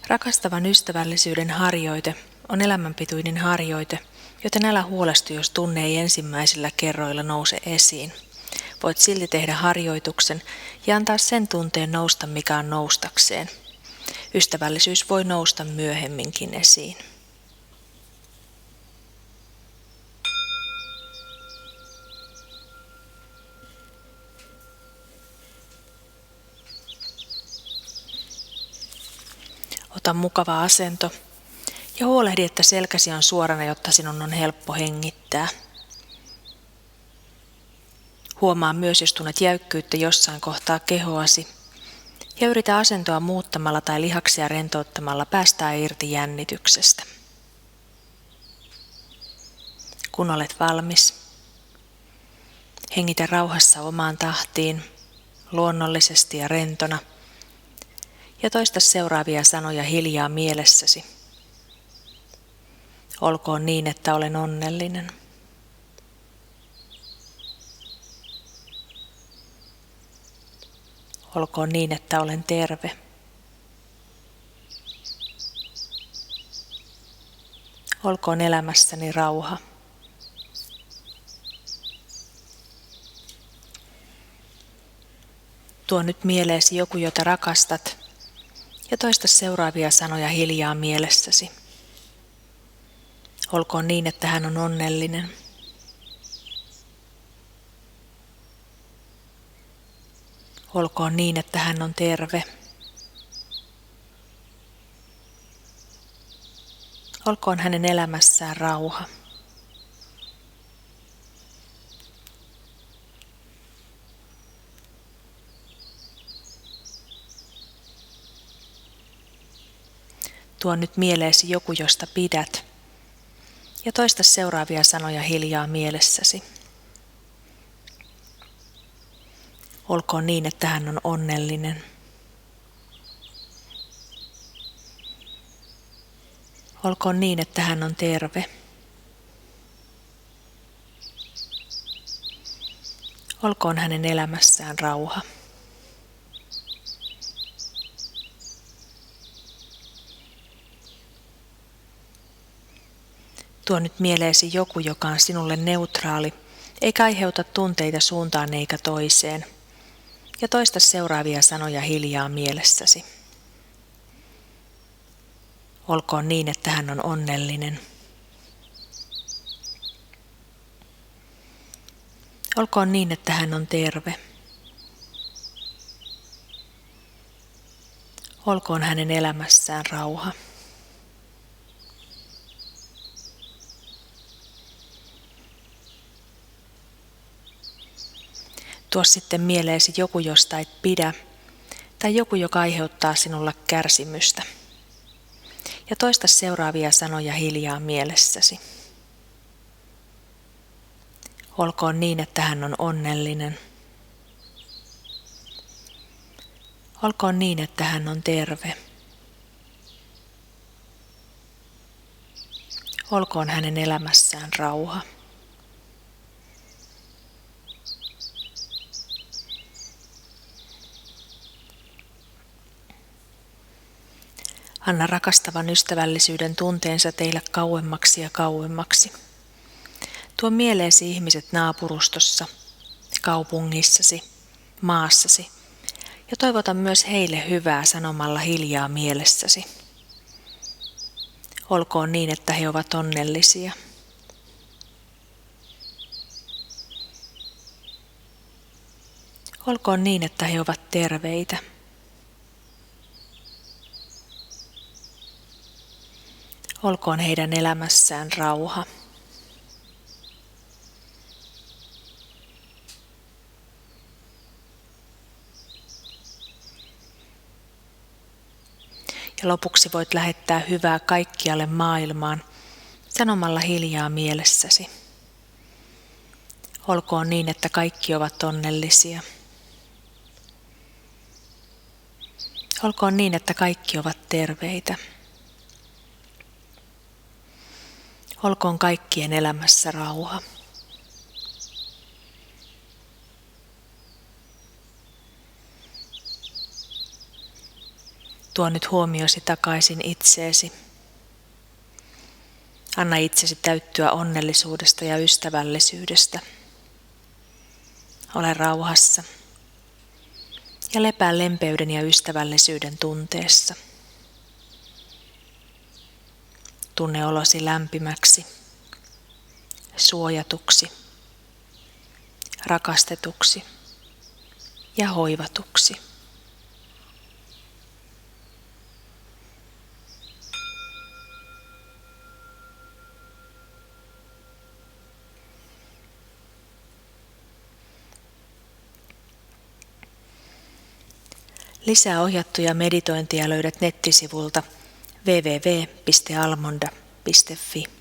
Rakastavan ystävällisyyden harjoite on elämänpituinen harjoite, joten älä huolestu, jos tunne ei ensimmäisillä kerroilla nouse esiin. Voit silti tehdä harjoituksen ja antaa sen tunteen nousta, mikä on noustakseen. Ystävällisyys voi nousta myöhemminkin esiin. Ota mukava asento ja huolehdi, että selkäsi on suorana, jotta sinun on helppo hengittää. Huomaa myös, jos tunnet jäykkyyttä jossain kohtaa kehoasi ja yritä asentoa muuttamalla tai lihaksia rentouttamalla päästää irti jännityksestä. Kun olet valmis, hengitä rauhassa omaan tahtiin, luonnollisesti ja rentona, ja toista seuraavia sanoja hiljaa mielessäsi. Olkoon niin, että olen onnellinen. Olkoon niin, että olen terve. Olkoon elämässäni rauha. Tuo nyt mieleesi joku, jota rakastat, ja toista seuraavia sanoja hiljaa mielessäsi. Olkoon niin, että hän on onnellinen. Olkoon niin, että hän on terve. Olkoon hänen elämässään rauha. Tuo nyt mieleesi joku, josta pidät, ja toista seuraavia sanoja hiljaa mielessäsi. Olkoon niin, että hän on onnellinen. Olkoon niin, että hän on terve. Olkoon hänen elämässään rauha. Tuo nyt mieleesi joku, joka on sinulle neutraali, eikä aiheuta tunteita suuntaan eikä toiseen, ja toista seuraavia sanoja hiljaa mielessäsi. Olkoon niin, että hän on onnellinen. Olkoon niin, että hän on terve. Olkoon hänen elämässään rauha. Tuo sitten mieleesi joku, josta et pidä, tai joku, joka aiheuttaa sinulle kärsimystä. Ja toista seuraavia sanoja hiljaa mielessäsi. Olkoon niin, että hän on onnellinen. Olkoon niin, että hän on terve. Olkoon hänen elämässään rauha. Anna rakastavan ystävällisyyden tunteensa teille kauemmaksi ja kauemmaksi. Tuo mieleesi ihmiset naapurustossa, kaupungissasi, maassasi ja toivota myös heille hyvää sanomalla hiljaa mielessäsi. Olkoon niin, että he ovat onnellisia. Olkoon niin, että he ovat terveitä. Olkoon heidän elämässään rauha. Ja lopuksi voit lähettää hyvää kaikkialle maailmaan sanomalla hiljaa mielessäsi. Olkoon niin, että kaikki ovat onnellisia. Olkoon niin, että kaikki ovat terveitä. Olkoon kaikkien elämässä rauha. Tuo nyt huomiosi takaisin itseesi. Anna itsesi täyttyä onnellisuudesta ja ystävällisyydestä. Ole rauhassa ja lepää lempeyden ja ystävällisyyden tunteessa. Tunne olosi lämpimäksi, suojatuksi, rakastetuksi ja hoivatuksi. Lisää ohjattuja meditointeja löydät nettisivulta www.almonda.fi.